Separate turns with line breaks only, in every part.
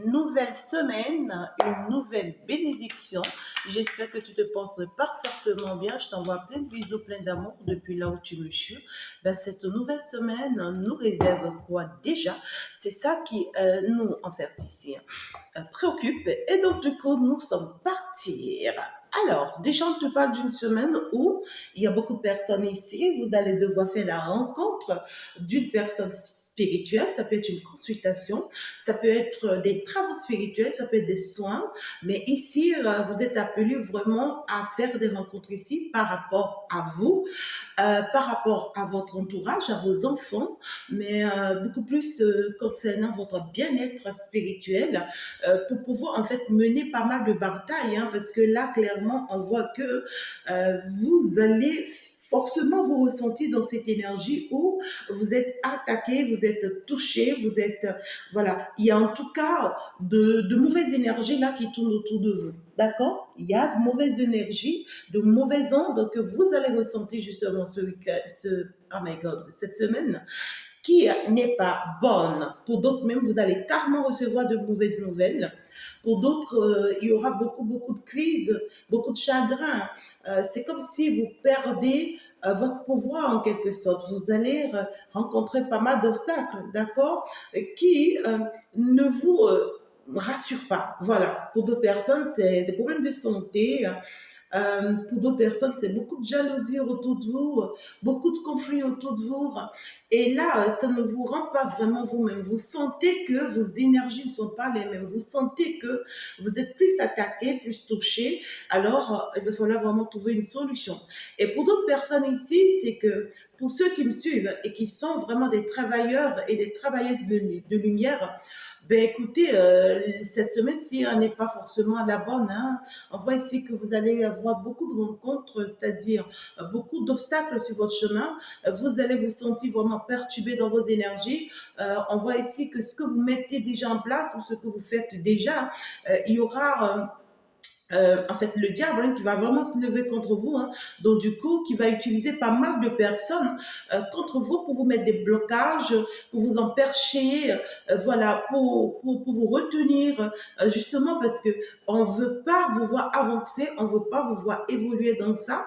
nouvelle semaine, une nouvelle bénédiction. J'espère que tu te portes parfaitement bien. Je t'envoie plein de bisous, plein d'amour depuis là où tu me suis. Cette nouvelle semaine nous réserve quoi déjà? C'est ça qui nous, en fait, ici, préoccupe. Et donc, du coup, nous sommes partis. Alors, déjà, on te parle d'une semaine où il y a beaucoup de personnes ici. Vous allez devoir faire la rencontre d'une personne spirituelle. Ça peut être une consultation, ça peut être des travaux spirituels, ça peut être des soins. Mais ici, vous êtes appelé vraiment à faire des rencontres ici par rapport à vous, par rapport à votre entourage, à vos enfants, mais beaucoup plus concernant votre bien-être spirituel pour pouvoir en fait mener pas mal de batailles, hein, parce que là, clairement, on voit que vous allez forcément vous ressentir dans cette énergie où vous êtes attaqué, vous êtes touché, vous êtes, voilà, il y a en tout cas de mauvaises énergies là qui tournent autour de vous, d'accord? Il y a de mauvaises énergies, de mauvaises ondes que vous allez ressentir justement oh my god, cette semaine qui n'est pas bonne. Pour d'autres même, vous allez carrément recevoir de mauvaises nouvelles. Pour d'autres, il y aura beaucoup de crises, beaucoup de chagrin. C'est comme si vous perdez votre pouvoir en quelque sorte. Vous allez rencontrer pas mal d'obstacles, d'accord, qui ne vous rassurent pas. Voilà. Pour d'autres personnes, c'est des problèmes de santé. Pour d'autres personnes, c'est beaucoup de jalousie autour de vous, beaucoup de conflits autour de vous. Et là, ça ne vous rend pas vraiment vous-même. Vous sentez que vos énergies ne sont pas les mêmes. Vous sentez que vous êtes plus attaqué, plus touché. Alors, il va falloir vraiment trouver une solution. Et pour d'autres personnes ici, c'est que pour ceux qui me suivent et qui sont vraiment des travailleurs et des travailleuses de lumière, ben écoutez, cette semaine-ci, elle n'est pas forcément la bonne. Hein. On voit ici que vous allez avoir beaucoup de rencontres, c'est-à-dire beaucoup d'obstacles sur votre chemin. Vous allez vous sentir vraiment perturbé dans vos énergies. On voit ici que ce que vous mettez déjà en place ou ce que vous faites déjà, il y aura en fait, le diable hein, qui va vraiment se lever contre vous, hein, donc du coup, qui va utiliser pas mal de personnes contre vous pour vous mettre des blocages, pour vous empêcher, voilà, pour vous retenir, justement parce que on veut pas vous voir avancer, on veut pas vous voir évoluer dans ça.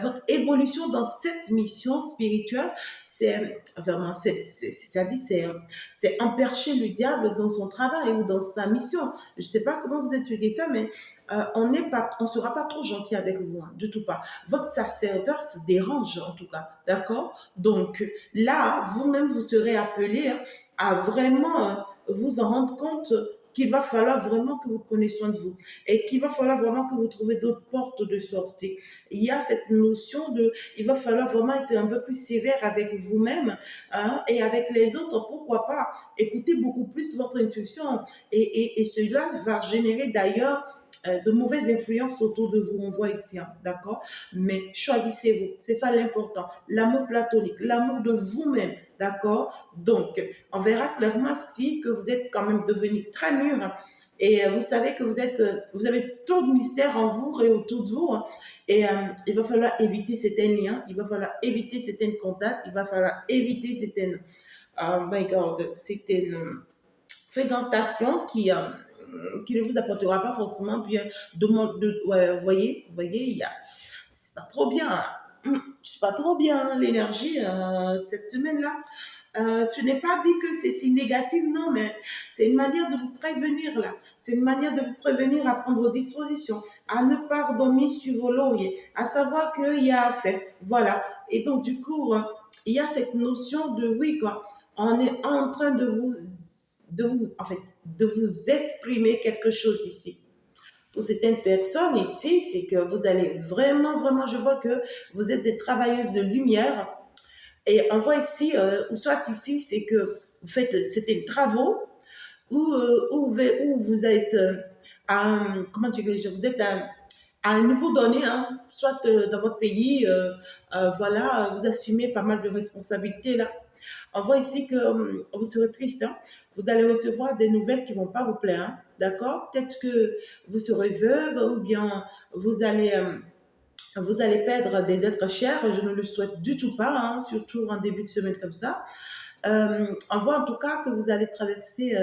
Votre évolution dans cette mission spirituelle, c'est vraiment, c'est empêcher le diable dans son travail ou dans sa mission. Je sais pas comment vous expliquer ça, mais on sera pas trop gentil avec vous, hein, du tout pas. Votre sacerdoce dérange en tout cas, d'accord? Donc là, vous-même, vous serez appelé hein, à vraiment vous en rendre compte qu'il va falloir vraiment que vous preniez soin de vous et qu'il va falloir vraiment que vous trouviez d'autres portes de sortie. Il y a cette notion de, il va falloir vraiment être un peu plus sévère avec vous-même hein, et avec les autres. Pourquoi pas écouter beaucoup plus votre intuition et cela va générer d'ailleurs de mauvaises influences autour de vous, on voit ici, hein, d'accord? Mais choisissez-vous, c'est ça l'important. L'amour platonique, l'amour de vous-même, d'accord? Donc, on verra clairement si que vous êtes quand même devenu très mûr hein, et vous savez que vous avez trop de mystères en vous et autour de vous hein, et il va falloir éviter certains liens, il va falloir éviter certains contacts, il va falloir éviter certaines, my God, certaines fréquentations qui ne vous apportera pas forcément bien ouais, vous voyez, c'est pas trop bien. Hein. C'est pas trop bien hein, l'énergie cette semaine-là. Ce n'est pas dit que c'est si négatif, non, mais c'est une manière de vous prévenir là. C'est une manière de vous prévenir à prendre vos dispositions, à ne pas dormir sur vos lauriers, à savoir qu'il y a à faire. Voilà. Et donc, du coup, il y a cette notion de oui, quoi. On est en train en fait, de vous exprimer quelque chose ici. Pour certaines personnes ici, c'est que vous allez vraiment, je vois que vous êtes des travailleuses de lumière. Et on voit ici, ou soit ici, c'est que vous faites certains travaux où vous êtes comment dirais-je, vous êtes à un niveau donné, hein, soit dans votre pays, voilà, vous assumez pas mal de responsabilités là. On voit ici que vous serez triste, hein. Vous allez recevoir des nouvelles qui vont pas vous plaire, hein, d'accord? Peut-être que vous serez veuve ou bien vous allez vous allez perdre des êtres chers. Je ne le souhaite du tout pas, hein, surtout en début de semaine comme ça. On voit en tout cas que vous allez traverser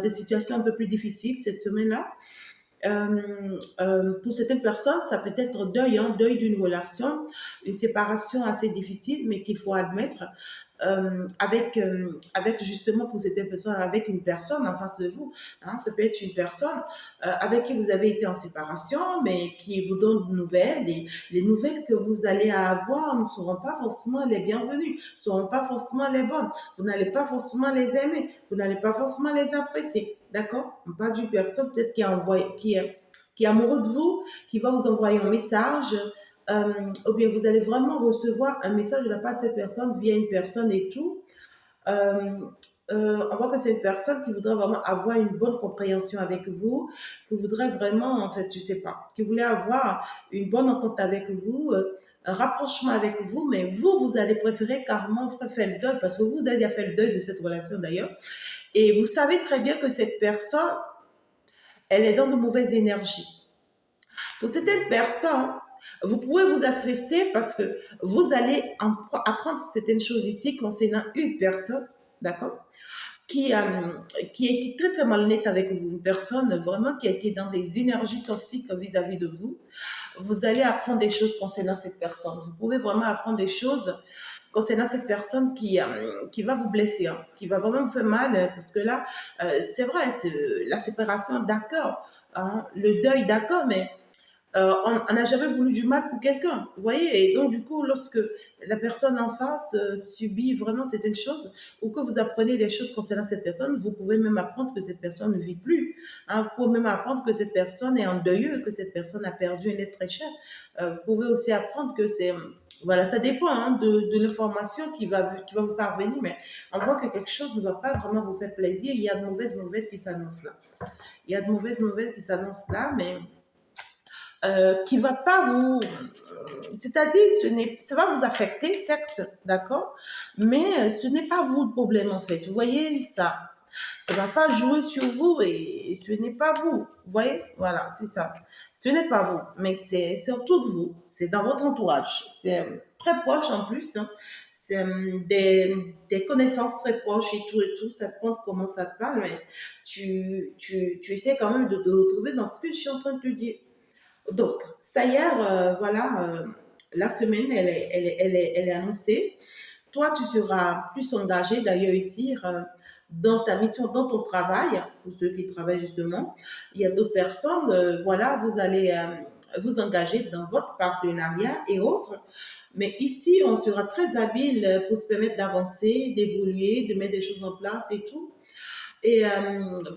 des situations un peu plus difficiles cette semaine-là. Pour certaines personnes, ça peut être deuil, hein, deuil d'une relation, une séparation assez difficile, mais qu'il faut admettre avec justement pour certaines personnes, avec une personne en face de vous. Hein, ça peut être une personne avec qui vous avez été en séparation, mais qui vous donne de nouvelles. Et les nouvelles que vous allez avoir ne seront pas forcément les bienvenues, ne seront pas forcément les bonnes. Vous n'allez pas forcément les aimer, vous n'allez pas forcément les apprécier. D'accord? On parle d'une personne peut-être qui est amoureux de vous, qui va vous envoyer un message, ou bien vous allez vraiment recevoir un message de la part de cette personne via une personne et tout. Euh, on voit que c'est une personne qui voudrait vraiment avoir une bonne compréhension avec vous, qui voudrait vraiment, en fait, je sais pas, qui voulait avoir une bonne entente avec vous, un rapprochement avec vous, mais vous, vous allez préférer carrément faire le deuil, parce que vous avez déjà fait le deuil de cette relation d'ailleurs, et vous savez très bien que cette personne, elle est dans de mauvaises énergies. Pour certaines personnes, vous pouvez vous attrister parce que vous allez apprendre certaines choses ici concernant une personne, d'accord, qui, euh, qui a été très très malhonnête avec vous, une personne vraiment qui a été dans des énergies toxiques vis-à-vis de vous. Vous allez apprendre des choses concernant cette personne. Vous pouvez vraiment apprendre des choses concernant cette personne qui va vous blesser, hein, qui va vraiment vous faire mal, parce que là, c'est vrai, c'est la séparation, d'accord, hein, le deuil, d'accord, mais on n'a jamais voulu du mal pour quelqu'un, vous voyez. Et donc, du coup, lorsque la personne en face subit vraiment certaines choses, ou que vous apprenez des choses concernant cette personne, vous pouvez même apprendre que cette personne ne vit plus. Hein. Vous pouvez même apprendre que cette personne est en deuil, que cette personne a perdu un être très cher. Vous pouvez aussi apprendre que c'est... Voilà, ça dépend, hein, de l'information qui va vous parvenir, mais on voit que quelque chose ne va pas vraiment vous faire plaisir. Il y a de mauvaises nouvelles qui s'annoncent là. Il y a de mauvaises nouvelles qui s'annoncent là, mais qui va pas vous, c'est-à-dire ça va vous affecter, certes, d'accord, mais ce n'est pas vous le problème en fait. Vous voyez ça va pas jouer sur vous et ce n'est pas vous. Vous voyez, voilà, c'est ça. Ce n'est pas vous, mais c'est autour de vous, c'est dans votre entourage, c'est très proche en plus, hein. C'est des connaissances très proches et tout, ça te montre comment ça te parle, mais tu essaies quand même de te retrouver dans ce que je suis en train de te dire. Donc, ça hier, voilà, la semaine, elle est annoncée. Toi, tu seras plus engagé d'ailleurs ici dans ta mission, dans ton travail, pour ceux qui travaillent justement. Il y a d'autres personnes, voilà, vous allez vous engager dans votre partenariat et autres. Mais ici, on sera très habile pour se permettre d'avancer, d'évoluer, de mettre des choses en place et tout et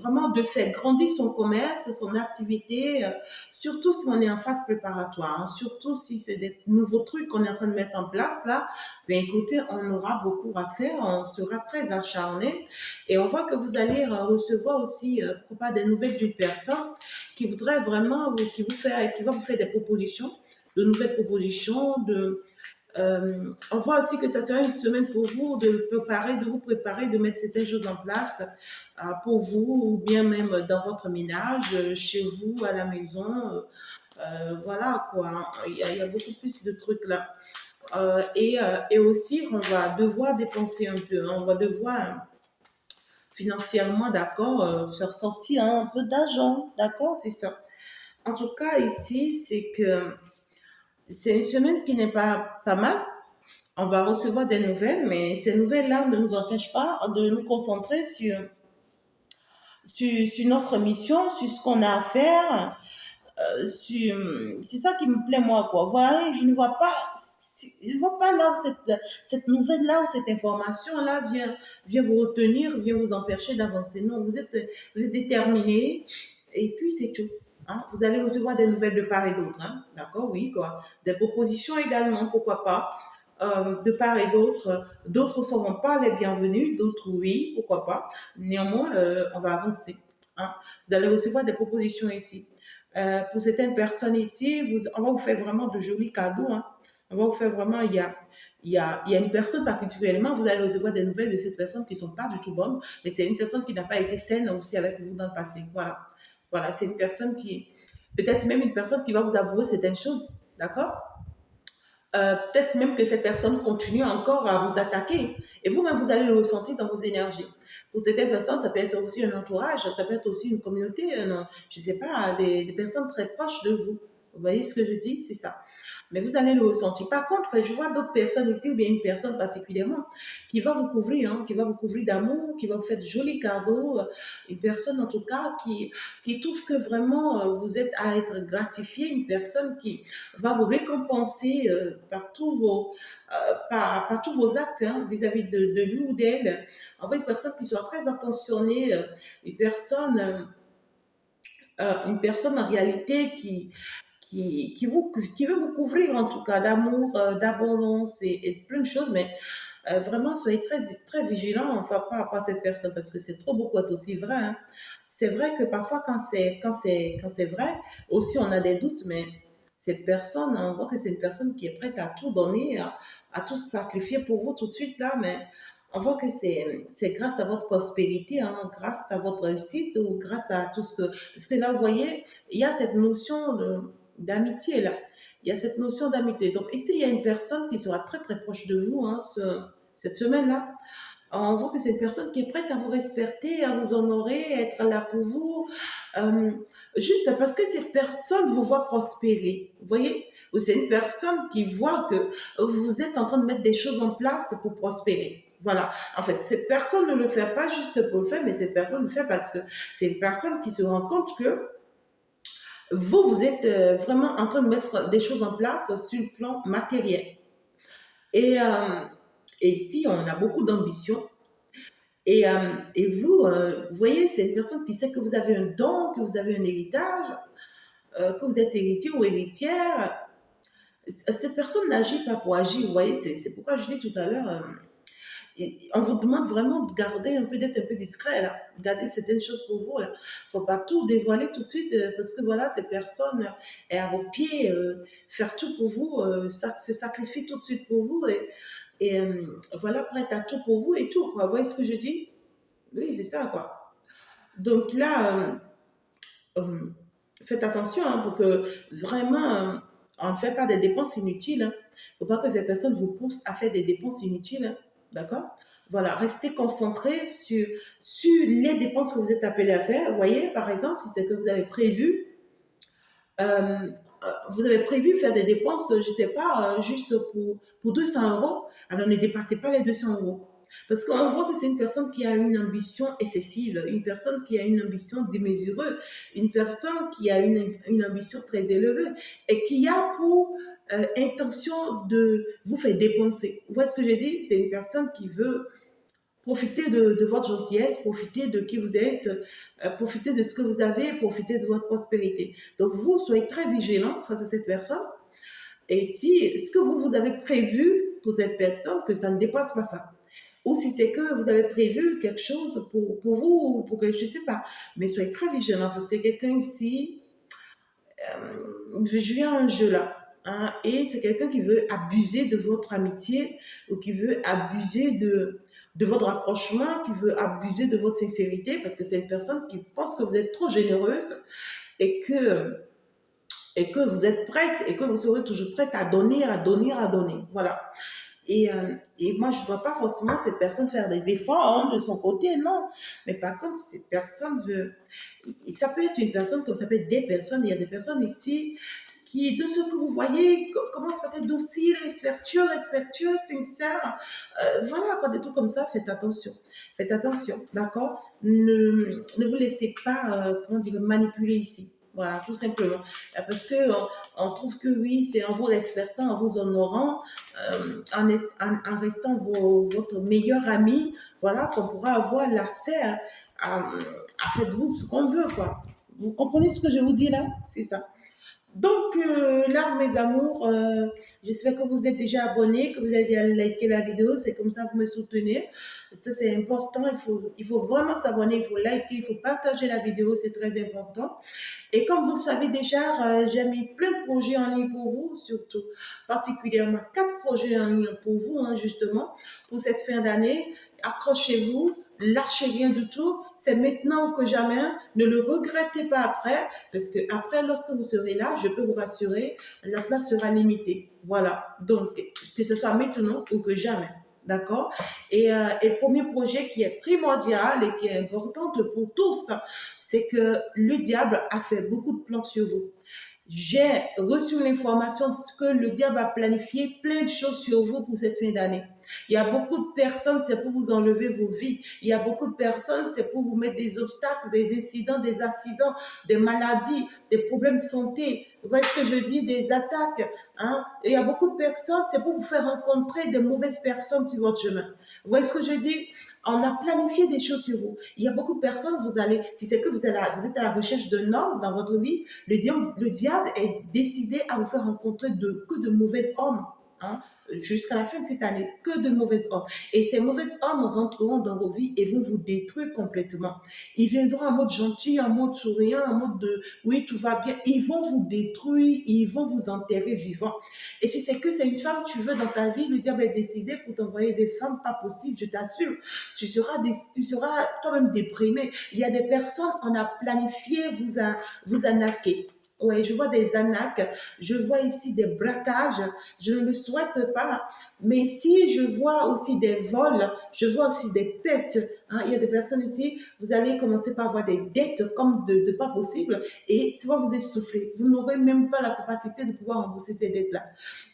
vraiment de faire grandir son commerce, son activité, surtout si on est en phase préparatoire, hein, surtout si c'est des nouveaux trucs qu'on est en train de mettre en place là, ben écoutez, on aura beaucoup à faire, on sera très acharné et on voit que vous allez recevoir aussi pas des nouvelles d'une personne qui voudrait vraiment, qui va vous faire des propositions, de nouvelles propositions, on voit aussi que ça sera une semaine pour vous de vous préparer, de mettre certaines choses en place pour vous ou bien même dans votre ménage, chez vous, à la maison. Voilà quoi, il y a beaucoup plus de trucs là. Et aussi, on va devoir dépenser un peu, hein. On va devoir financièrement, d'accord, faire sortir un peu d'argent, d'accord, c'est ça. En tout cas, ici, c'est que c'est une semaine qui n'est pas mal. On va recevoir des nouvelles, mais ces nouvelles-là ne nous empêchent pas de nous concentrer sur notre mission, sur ce qu'on a à faire. C'est ça qui me plaît, moi, quoi. Voilà, je ne vois pas là où cette nouvelle-là, où cette information-là vient vous retenir, vient vous empêcher d'avancer. Non, vous êtes déterminé, et puis c'est tout. Hein. Vous allez recevoir des nouvelles de part et d'autre. Hein. D'accord, oui, quoi. Des propositions également, pourquoi pas. De part et d'autre, d'autres ne seront pas les bienvenus, d'autres oui, pourquoi pas. Néanmoins, on va avancer. Hein. Vous allez recevoir des propositions ici. Pour certaines personnes ici, on va vous faire vraiment de jolis cadeaux. Hein. On va vous faire vraiment, il y a une personne particulièrement, vous allez recevoir des nouvelles de cette personne qui ne sont pas du tout bonnes, mais c'est une personne qui n'a pas été saine aussi avec vous dans le passé. Voilà. Voilà, c'est une personne peut-être même une personne qui va vous avouer certaines choses. D'accord? peut-être même que cette personne continue encore à vous attaquer. Et vous-même, vous allez le ressentir dans vos énergies. Pour certaines personnes, ça peut être aussi un entourage, ça peut être aussi une communauté, je ne sais pas, des personnes très proches de vous. Vous voyez ce que je dis? C'est ça. Mais vous allez le ressentir. Par contre, je vois d'autres personnes ici, ou bien une personne particulièrement, qui va vous couvrir, qui va vous couvrir d'amour, qui va vous faire de jolis cadeaux. Une personne, en tout cas, qui trouve que vraiment vous êtes à être gratifié, une personne qui va vous récompenser par tous vos actes vis-à-vis de lui ou d'elle. En fait, une personne qui soit très attentionnée, une personne en réalité qui veut vous couvrir en tout cas d'amour, d'abondance et plein de choses, mais vraiment soyez très, très vigilants enfin par rapport à cette personne parce que c'est trop beau pour être aussi vrai. Hein. C'est vrai que parfois quand c'est vrai, aussi on a des doutes, mais cette personne, on voit que c'est une personne qui est prête à tout donner, à tout sacrifier pour vous tout de suite là, mais on voit que c'est grâce à votre prospérité, grâce à votre réussite ou grâce à tout ce que... Parce que là, vous voyez, il y a cette notion d'amitié là. Il y a cette notion d'amitié. Donc ici, il y a une personne qui sera très très proche de vous cette semaine-là. On voit que c'est une personne qui est prête à vous respecter, à vous honorer, à être là pour vous, euh, juste parce que cette personne vous voit prospérer. Vous voyez? Ou c'est une personne qui voit que vous êtes en train de mettre des choses en place pour prospérer. Voilà. En fait, cette personne ne le fait pas juste pour le faire, mais cette personne le fait parce que c'est une personne qui se rend compte que vous êtes vraiment en train de mettre des choses en place sur le plan matériel. Et, euh, et ici, on a beaucoup d'ambition. Et vous, vous voyez, c'est une personne qui sait que vous avez un don, que vous avez un héritage, que vous êtes héritier ou héritière. Cette personne n'agit pas pour agir, vous voyez, c'est pourquoi je dis tout à l'heure, on vous demande vraiment de garder un peu, d'être un peu discret, là, garder certaines choses pour vous. Il ne faut pas tout dévoiler tout de suite, parce que voilà, cette personne est à vos pieds, faire tout pour vous, se sacrifie tout de suite pour vous, et voilà, prête à tout pour vous et tout, quoi. Vous voyez ce que je dis? Oui, c'est ça, quoi. Donc là, faites attention pour que vraiment, on ne fait pas des dépenses inutiles. Il ne faut pas que ces personnes vous poussent à faire des dépenses inutiles. D'accord? Voilà, restez concentré sur les dépenses que vous êtes appelé à faire. Vous voyez, par exemple, si c'est que euh, vous avez prévu faire des dépenses, je ne sais pas, juste pour 200 euros, alors ne dépassez pas les 200 euros. Parce qu'on voit que c'est une personne qui a une ambition excessive, une personne qui a une ambition démesurée, une personne qui a une ambition très élevée et qui a pour intention de vous faire dépenser. Vous voyez ce que je dis? C'est une personne qui veut profiter de votre gentillesse, profiter de qui vous êtes, profiter de ce que vous avez, profiter de votre prospérité. Donc, vous soyez très vigilant face à cette personne. Et si ce que vous avez prévu pour cette personne, que ça ne dépasse pas ça. Ou si c'est que vous avez prévu quelque chose pour vous, ou pour que je ne sais pas. Mais soyez très vigilant parce que quelqu'un ici, je joue à un jeu là. Et c'est quelqu'un qui veut abuser de votre amitié ou qui veut abuser de votre rapprochement, qui veut abuser de votre sincérité parce que c'est une personne qui pense que vous êtes trop généreuse et que, et que vous êtes prête et que vous serez toujours prête à donner, à donner, à donner. Voilà. Et moi, je ne vois pas forcément cette personne faire des efforts de son côté, non. Mais par contre, cette personne veut... Ça peut être une personne comme ça peut être des personnes. Il y a des personnes ici qui, de ce que vous voyez, commencent à être docile, respectueux, sincère. Voilà, quand des trucs comme ça, faites attention. Faites attention, d'accord? Ne vous laissez pas, comment dire, manipuler ici. Voilà, tout simplement. Parce que on trouve que oui, c'est en vous respectant, en vous honorant, en restant votre meilleur ami, voilà, qu'on pourra avoir l'accès à faire de vous ce qu'on veut, quoi. Vous comprenez ce que je vous dis là? C'est ça. Donc là, mes amours, j'espère que vous êtes déjà abonnés, que vous avez déjà liké la vidéo. C'est comme ça que vous me soutenez. Ça, c'est important. Il faut vraiment s'abonner, il faut liker, il faut partager la vidéo. C'est très important. Et comme vous le savez déjà, j'ai mis plein de projets en ligne pour vous, surtout particulièrement 4 projets en ligne pour vous, justement, pour cette fin d'année. Accrochez-vous. lâchez rien du tout, c'est maintenant ou que jamais, ne le regrettez pas après, parce que après, lorsque vous serez là, je peux vous rassurer, la place sera limitée. Voilà, donc que ce soit maintenant ou que jamais. D'accord. Et le premier projet qui est primordial et qui est important pour tous, c'est que le diable a fait beaucoup de plans sur vous. J'ai reçu l'information que le diable a planifié plein de choses sur vous pour cette fin d'année. Il y a beaucoup de personnes, c'est pour vous enlever vos vies. Il y a beaucoup de personnes, c'est pour vous mettre des obstacles, des incidents, des accidents, des maladies, des problèmes de santé. Vous voyez ce que je dis? Des attaques. Hein? Et il y a beaucoup de personnes, c'est pour vous faire rencontrer de mauvaises personnes sur votre chemin. Vous voyez ce que je dis? On a planifié des choses sur vous. Il y a beaucoup de personnes, vous allez, si c'est que vous êtes à la recherche d'un homme dans votre vie, le diable est décidé à vous faire rencontrer que de mauvais hommes. Hein, jusqu'à la fin de cette année, que de mauvais hommes. Et ces mauvais hommes rentreront dans vos vies et vont vous détruire complètement. Ils viendront en mode gentil, en mode souriant, en mode de oui, tout va bien. Ils vont vous détruire, ils vont vous enterrer vivant. Et si c'est que c'est une femme que tu veux dans ta vie, le diable est décidé pour t'envoyer des femmes pas possibles, je t'assure. Tu seras toi-même déprimé. Il y a des personnes, on a planifié vous arnaquer. Oui, je vois des arnaques, je vois ici des braquages, je ne le souhaite pas, mais ici je vois aussi des vols, je vois aussi des pertes. Hein. Il y a des personnes ici, vous allez commencer par avoir des dettes comme de pas possible et ça va vous essouffler. Vous n'aurez même pas la capacité de pouvoir rembourser ces dettes-là.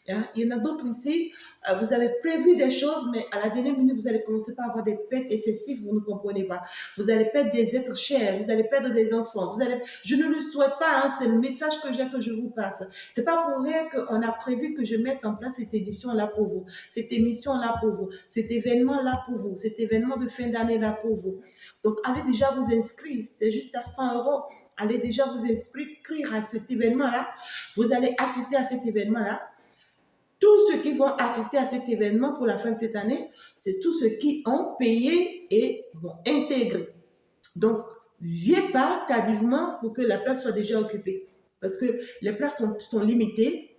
Hein. Il y en a d'autres ici, vous avez prévu des choses, mais à la dernière minute, vous allez commencer par avoir des pertes excessives, vous ne comprenez pas. Vous allez perdre des êtres chers, vous allez perdre des enfants. Je ne le souhaite pas, hein, c'est le message que j'ai que je vous passe. C'est pas pour rien qu'on a prévu que je mette en place cette édition-là pour vous, cette émission-là pour vous, cet événement-là pour vous, cet événement de fin d'année-là pour vous. Donc, allez déjà vous inscrire, c'est juste à 100 euros. Allez déjà vous inscrire à cet événement-là. Vous allez assister à cet événement-là. Tous ceux qui vont assister à cet événement pour la fin de cette année, c'est tous ceux qui ont payé et vont intégrer. Donc, viens pas tardivement pour que la place soit déjà occupée. Parce que les places sont limitées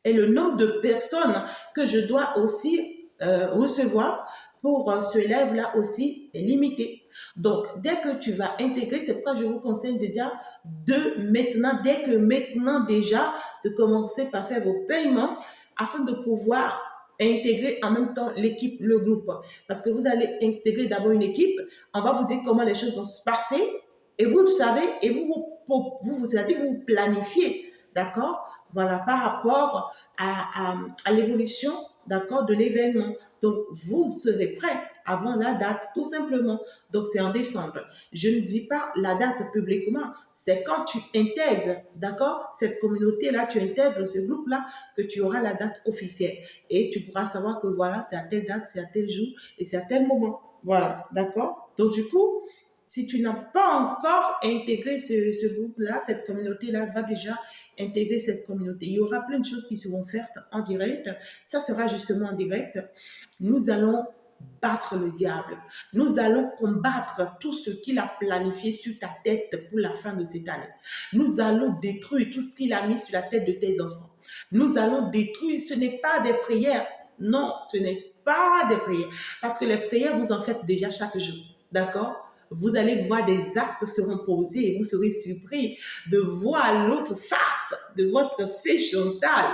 et le nombre de personnes que je dois aussi recevoir pour ce live-là aussi est limité. Donc, dès que tu vas intégrer, c'est pourquoi je vous conseille déjà dès que maintenant déjà, de commencer par faire vos paiements afin de pouvoir intégrer en même temps l'équipe, le groupe. Parce que vous allez intégrer d'abord une équipe, on va vous dire comment les choses vont se passer et vous le savez et vous planifiez, d'accord? Voilà, par rapport à l'évolution, d'accord, de l'événement. Donc, vous serez prêt avant la date, tout simplement. Donc, c'est en décembre. Je ne dis pas la date publiquement, c'est quand tu intègres, d'accord, cette communauté-là, tu intègres ce groupe-là, que tu auras la date officielle. Et tu pourras savoir que voilà, c'est à telle date, c'est à tel jour et c'est à tel moment. Voilà, d'accord? Donc, du coup, si tu n'as pas encore intégré ce groupe-là, cette communauté-là, va déjà intégrer cette communauté. Il y aura plein de choses qui seront faites en direct. Ça sera justement en direct. Nous allons battre le diable. Nous allons combattre tout ce qu'il a planifié sur ta tête pour la fin de cette année. Nous allons détruire tout ce qu'il a mis sur la tête de tes enfants. Nous allons détruire, ce n'est pas des prières. Non, ce n'est pas des prières. Parce que les prières, vous en faites déjà chaque jour. D'accord? Vous allez voir des actes seront posés et vous serez surpris de voir l'autre face de votre fée Chantal.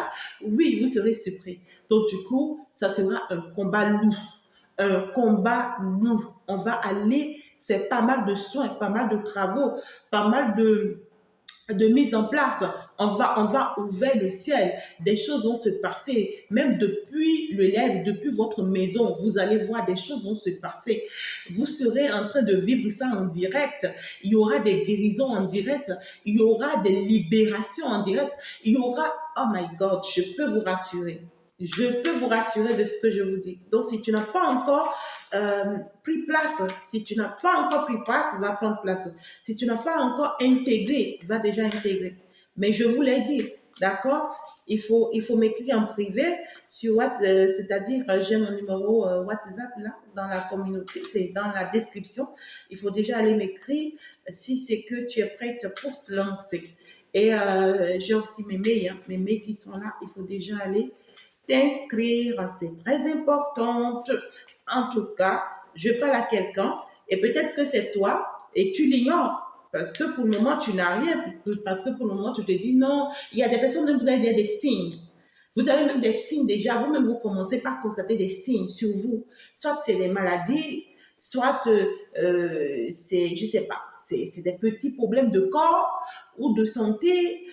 Oui, vous serez surpris. Donc, du coup, ça sera un combat lourd. Un combat lourd. On va aller faire pas mal de soins, pas mal de travaux, pas mal de mise en place. On va ouvrir le ciel. Des choses vont se passer. Même depuis le live, depuis votre maison, vous allez voir des choses vont se passer. Vous serez en train de vivre ça en direct. Il y aura des guérisons en direct. Il y aura des libérations en direct. Il y aura, oh my God, je peux vous rassurer. Je peux vous rassurer de ce que je vous dis. Donc, si tu n'as pas encore pris place, va prendre place. Si tu n'as pas encore intégré, va déjà intégrer. Mais je vous l'ai dit, d'accord? Il faut m'écrire en privé sur WhatsApp, c'est-à-dire j'ai mon numéro WhatsApp là, dans la communauté, c'est dans la description. Il faut déjà aller m'écrire si c'est que tu es prête pour te lancer. Et j'ai aussi mes mails qui sont là. Il faut déjà aller t'inscrire, c'est très important. En tout cas, je parle à quelqu'un Et peut-être que c'est toi et tu l'ignores. Parce que pour le moment, tu n'as rien. Parce que pour le moment, tu te dis non. Il y a des personnes, même vous avez des signes. Vous avez même des signes déjà. Vous-même, vous commencez par constater des signes sur vous. Soit c'est des maladies, soit c'est, je sais pas, c'est des petits problèmes de corps ou de santé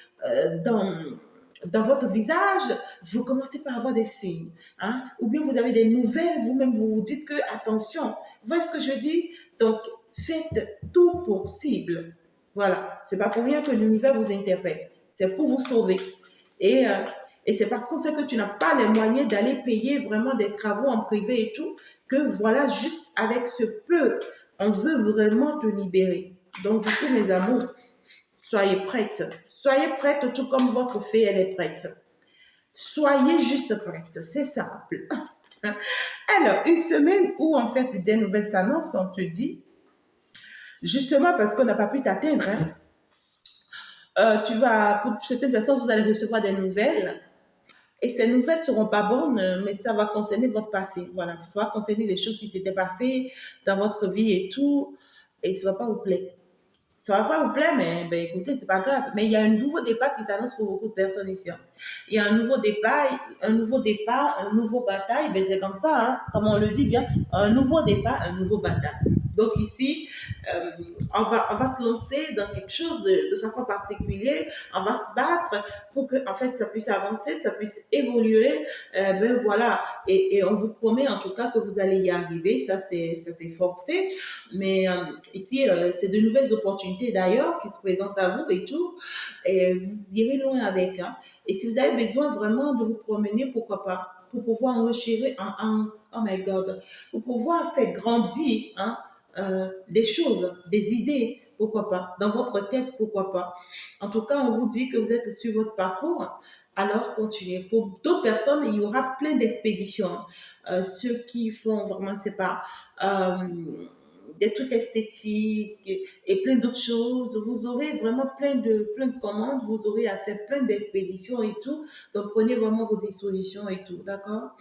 dans votre visage. Vous commencez par avoir des signes. Hein? Ou bien vous avez des nouvelles, vous-même, vous vous dites que, attention, vous voyez ce que je dis? Donc, faites tout possible. Voilà, c'est pas pour rien que l'univers vous interpelle. C'est pour vous sauver. Et, euh, et c'est parce qu'on sait que tu n'as pas les moyens d'aller payer vraiment des travaux en privé et tout, que voilà, juste avec ce peu, on veut vraiment te libérer. Donc, du coup, mes amours, soyez prêtes. Soyez prêtes, tout comme votre fée, elle est prête. Soyez juste prêtes. C'est simple. Alors, une semaine où, en fait, des nouvelles s'annoncent, on te dit, justement parce qu'on n'a pas pu t'atteindre, hein, pour certaines personnes, vous allez recevoir des nouvelles. Et ces nouvelles ne seront pas bonnes, mais ça va concerner votre passé. Voilà, ça va concerner des choses qui s'étaient passées dans votre vie et tout. Et ça ne va pas vous plaire. Ça ne va pas vous plaire, mais ben, écoutez, c'est pas grave. Mais il y a un nouveau départ qui s'annonce pour beaucoup de personnes ici. Hein. Il y a un nouveau départ, un nouveau bataille. Ben, c'est comme ça, hein, comme on le dit bien, un nouveau départ, un nouveau bataille. Donc ici, euh, on va se lancer dans quelque chose de façon particulière. On va se battre pour que, en fait, ça puisse avancer, ça puisse évoluer. Ben voilà. Et on vous promet en tout cas que vous allez y arriver. Ça, c'est forcé. Mais ici, c'est de nouvelles opportunités d'ailleurs qui se présentent à vous et tout. Et vous irez loin avec. Hein. Et si vous avez besoin vraiment de vous promener, pourquoi pas, pour pouvoir enrichir oh my God, pour pouvoir faire grandir hein, des choses, des idées, pourquoi pas, dans votre tête, pourquoi pas. En tout cas, on vous dit que vous êtes sur votre parcours, alors continuez. Pour d'autres personnes, il y aura plein d'expéditions. Ceux qui font vraiment, c'est pas des trucs esthétiques et plein d'autres choses. Vous aurez vraiment plein de commandes, vous aurez à faire plein d'expéditions et tout. Donc, prenez vraiment vos dispositions et tout, d'accord?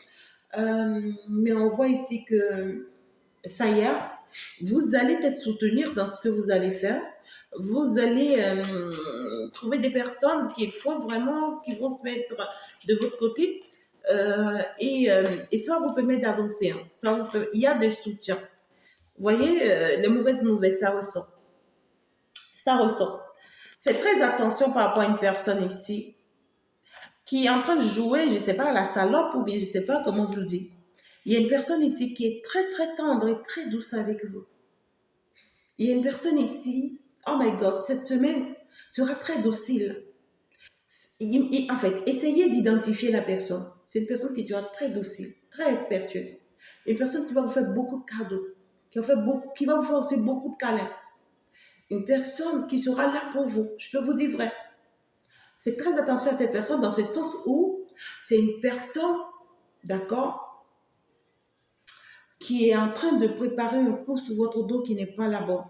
Mais on voit ici que ça y est, vous allez être soutenir dans ce que vous allez faire. Vous allez trouver des personnes qui font vraiment, qui vont se mettre de votre côté et ça va vous permettre d'avancer. Hein. Il y a des soutiens. Vous voyez, les mauvaises nouvelles, ça ressort. Ça ressort. Faites très attention par rapport à une personne ici qui est en train de jouer, je ne sais pas, à la salope ou bien je ne sais pas comment vous le dites. Il y a une personne ici qui est très, très tendre et très douce avec vous. Il y a une personne ici, oh my God, cette semaine sera très docile. En fait, essayez d'identifier la personne. C'est une personne qui sera très docile, très respectueuse. Une personne qui va vous faire beaucoup de cadeaux, qui va vous faire aussi beaucoup de câlins. Une personne qui sera là pour vous. Je peux vous dire vrai. Faites très attention à cette personne dans ce sens où c'est une personne, d'accord, qui est en train de préparer un coup sur votre dos qui n'est pas la bonne.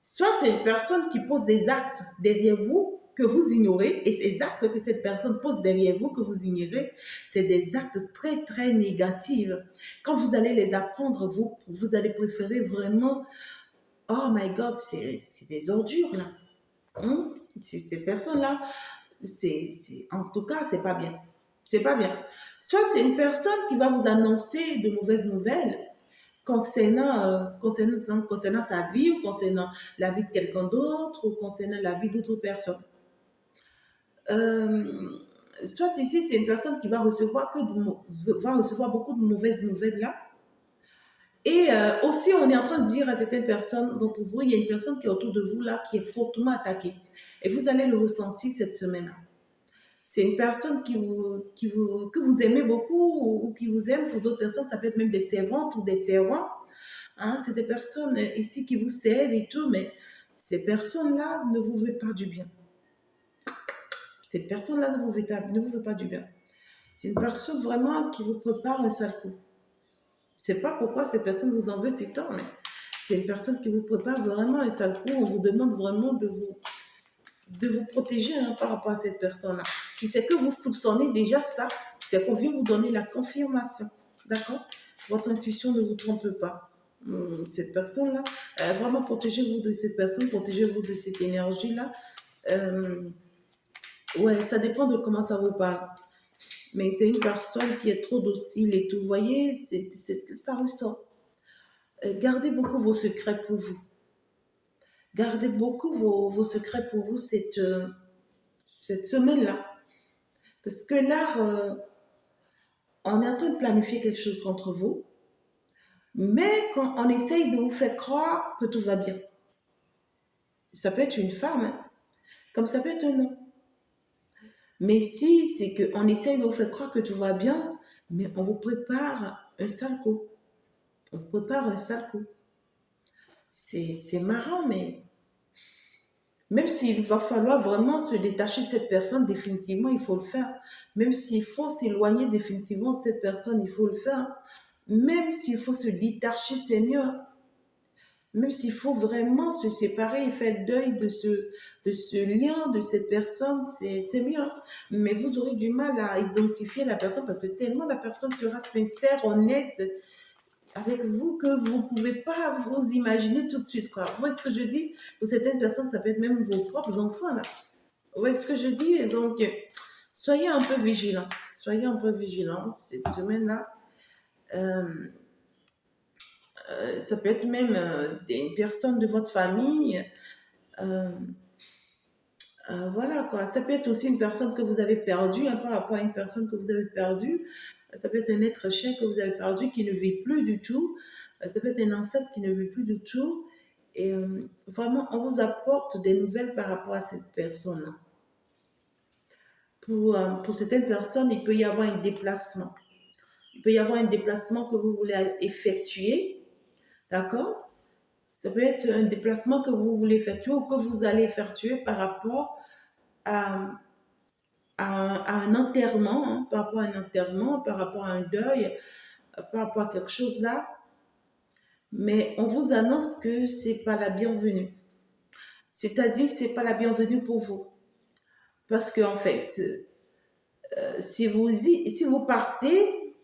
Soit c'est une personne qui pose des actes derrière vous que vous ignorez, et ces actes que cette personne pose derrière vous que vous ignorez, c'est des actes très, très négatifs. Quand vous allez les apprendre, vous allez préférer vraiment, oh my God, c'est des ordures là. Cette personne-là, en tout cas, c'est pas bien. C'est pas bien. Soit c'est une personne qui va vous annoncer de mauvaises nouvelles concernant sa vie ou concernant la vie de quelqu'un d'autre ou concernant la vie d'autres personnes. Soit ici, c'est une personne qui va recevoir beaucoup de mauvaises nouvelles là. Et aussi, on est en train de dire à certaines personnes d'entre vous, il y a une personne qui est autour de vous là, qui est fortement attaquée. Et vous allez le ressentir cette semaine-là. C'est une personne que vous aimez beaucoup ou qui vous aime. Pour d'autres personnes, ça peut être même des servantes ou des servants. Hein, c'est des personnes ici qui vous servent et tout, mais ces personnes-là ne vous veulent pas du bien. Cette personne-là ne vous veut pas du bien. C'est une personne vraiment qui vous prépare un sale coup. Je ne sais pas pourquoi cette personne vous en veut si tant, mais c'est une personne qui vous prépare vraiment un sale coup. On vous demande vraiment de vous protéger hein, par rapport à cette personne-là. Si c'est que vous soupçonnez déjà ça, c'est qu'on vient vous donner la confirmation. D'accord? Votre intuition ne vous trompe pas. Cette personne-là, vraiment protégez-vous de cette personne, protégez-vous de cette énergie-là. Euh, ouais, ça dépend de comment ça vous parle. Mais c'est une personne qui est trop docile et tout. Vous voyez, ça ressort. Gardez beaucoup vos secrets pour vous. Gardez beaucoup vos secrets pour vous cette semaine-là. Parce que là, on est en train de planifier quelque chose contre vous. Mais quand on essaye de vous faire croire que tout va bien, ça peut être une femme, hein, comme ça peut être un homme. Mais si c'est qu'on essaye de vous faire croire que tout va bien, mais on vous prépare un sale coup. On vous prépare un sale coup. C'est marrant, mais même s'il va falloir vraiment se détacher de cette personne, définitivement, il faut le faire. Même s'il faut s'éloigner définitivement de cette personne, il faut le faire. Même s'il faut se détacher, c'est mieux. Même s'il faut vraiment se séparer et faire le deuil de ce lien, de cette personne, c'est mieux. Mais vous aurez du mal à identifier la personne parce que tellement la personne sera sincère, honnête avec vous que vous ne pouvez pas vous imaginer tout de suite. Quoi. Vous voyez ce que je dis? Pour certaines personnes, ça peut être même vos propres enfants. Là. Vous voyez ce que je dis? Donc, soyez un peu vigilants. Soyez un peu vigilants cette semaine-là. Euh, ça peut être même des personnes de votre famille. Euh, voilà quoi. Ça peut être aussi une personne que vous avez perdue, hein, par rapport à une personne que vous avez perdue. Ça peut être un être cher que vous avez perdu qui ne vit plus du tout. Ça peut être un ancêtre qui ne vit plus du tout. Et vraiment, on vous apporte des nouvelles par rapport à cette personne-là. Pour certaines personnes, il peut y avoir un déplacement. Il peut y avoir un déplacement que vous voulez effectuer. D'accord? Ça peut être un déplacement que vous voulez effectuer ou que vous allez effectuer par rapport à, à un enterrement, hein, par rapport à un enterrement, par rapport à un deuil, par rapport à quelque chose là. Mais on vous annonce que c'est pas la bienvenue. C'est-à-dire, c'est pas la bienvenue pour vous. Parce qu'en fait, si vous partez,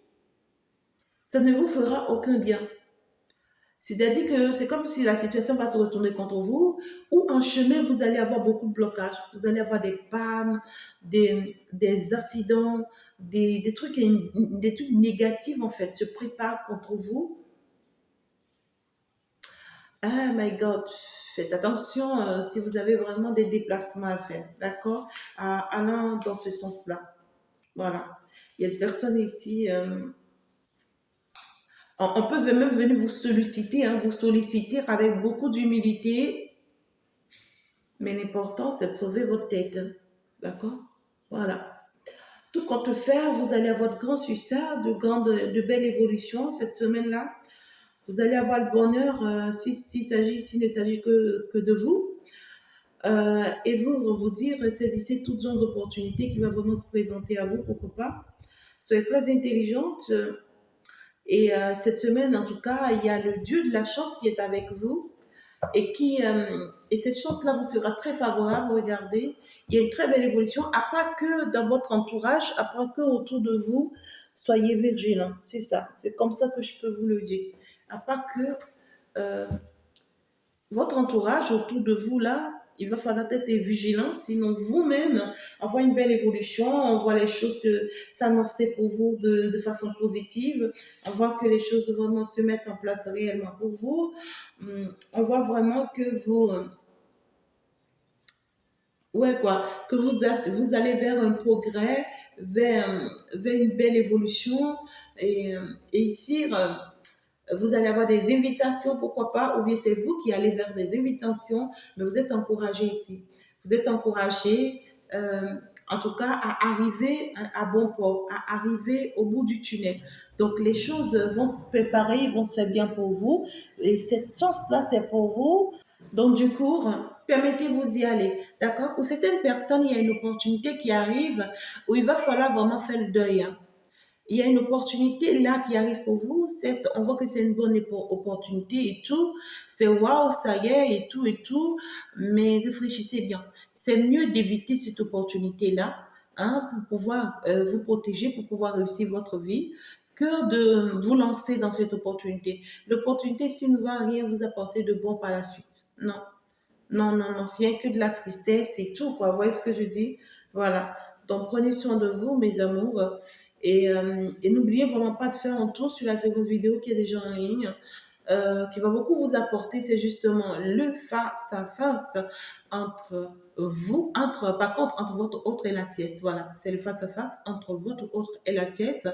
ça ne vous fera aucun bien. C'est-à-dire que c'est comme si la situation va se retourner contre vous, ou en chemin, vous allez avoir beaucoup de blocages. Vous allez avoir des pannes, des accidents, des trucs négatifs, en fait, se préparent contre vous. Ah my God, faites attention si vous avez vraiment des déplacements à faire, d'accord? Allant dans ce sens-là. Voilà. Il y a des personnes ici, on peut même venir vous solliciter avec beaucoup d'humilité, mais l'important, c'est de sauver votre tête. Hein. D'accord? Voilà. Tout compte faire, vous allez avoir de grands succès, de belles évolutions cette semaine-là. Vous allez avoir le bonheur s'il ne s'agit que de vous. Et vous dire, saisissez toute genre d'opportunité qui va vraiment se présenter à vous, pourquoi pas. Soyez très intelligente. Et cette semaine, en tout cas, il y a le Dieu de la chance qui est avec vous et cette chance-là vous sera très favorable. Regardez, il y a une très belle évolution, à pas que dans votre entourage, à pas que autour de vous, soyez vigilants. C'est ça, c'est comme ça que je peux vous le dire. À pas que euh, votre entourage autour de vous là, il va falloir être vigilant, sinon vous-même, on voit une belle évolution, on voit les choses s'annoncer pour vous de façon positive, on voit que les choses vraiment se mettent en place réellement pour vous, on voit vraiment que ouais quoi, que vous allez vers un progrès, vers une belle évolution, et ici, vous allez avoir des invitations, pourquoi pas, ou bien c'est vous qui allez vers des invitations, mais vous êtes encouragé ici. Vous êtes encouragé, en tout cas, à arriver à bon port, à arriver au bout du tunnel. Donc, les choses vont se préparer, vont se faire bien pour vous. Et cette chance-là, c'est pour vous. Donc, du coup, permettez-vous d'y aller. D'accord? Pour certaines personnes, il y a une opportunité qui arrive où il va falloir vraiment faire le deuil. Hein. Il y a une opportunité là qui arrive pour vous. On voit que c'est une bonne opportunité et tout. C'est waouh, ça y est, et tout. Mais réfléchissez bien. C'est mieux d'éviter cette opportunité-là hein, pour pouvoir vous protéger, pour pouvoir réussir votre vie, cœur de vous lancer dans cette opportunité. L'opportunité ici ne va rien vous apporter de bon par la suite. Non. Non, non, non, rien que de la tristesse et tout, quoi. Vous voyez ce que je dis? Voilà. Donc, prenez soin de vous, mes amours. Et n'oubliez vraiment pas de faire un tour sur la seconde vidéo qui est déjà en ligne, qui va beaucoup vous apporter. C'est justement le face à face entre vous, par contre, entre votre autre et la tiesse. Voilà, c'est le face à face entre votre autre et la tiesse.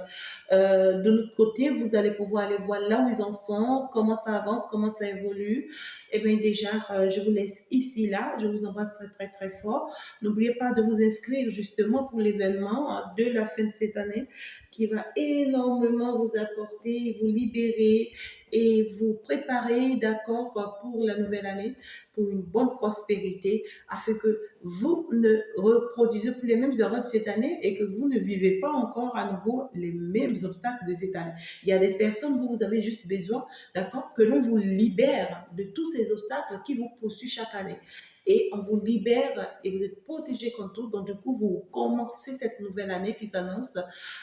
De l'autre côté, vous allez pouvoir aller voir là où ils en sont, comment ça avance, comment ça évolue. Et bien déjà, je vous laisse ici, là. Je vous embrasse très, très, très fort. N'oubliez pas de vous inscrire justement pour l'événement de la fin de cette année qui va énormément vous apporter, vous libérer et vous préparer, d'accord, pour la nouvelle année, pour une bonne prospérité, afin que vous ne reproduisez plus les mêmes erreurs de cette année et que vous ne vivez pas encore à nouveau les mêmes obstacles de cette année. Il y a des personnes, vous avez juste besoin, d'accord, que l'on vous libère de tous ces obstacles qui vous poursuivent chaque année. Et on vous libère et vous êtes protégé contre tout. Donc, du coup, vous commencez cette nouvelle année qui s'annonce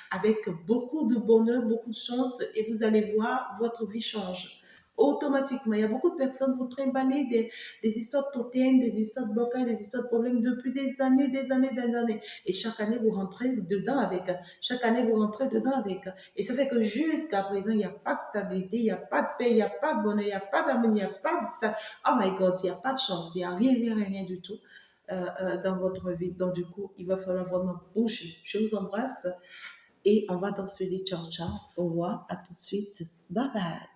avec beaucoup de bonheur, beaucoup de chance et vous allez voir, votre vie change automatiquement. Il y a beaucoup de personnes, vous trimballez des histoires de totem, des histoires de blocage, des histoires de problèmes depuis des années, des années, des années. Et chaque année, vous rentrez dedans avec. Chaque année, vous rentrez dedans avec. Et ça fait que jusqu'à présent, il n'y a pas de stabilité, il n'y a pas de paix, il n'y a pas de bonheur, il n'y a pas d'amour, il n'y a pas de oh my God, il n'y a pas de chance, il n'y a rien, rien, rien du tout. Dans votre vie. Donc, du coup, il va falloir vraiment bouger. Je vous embrasse et on va donc se dire ciao, ciao, au revoir, à tout de suite. Bye bye.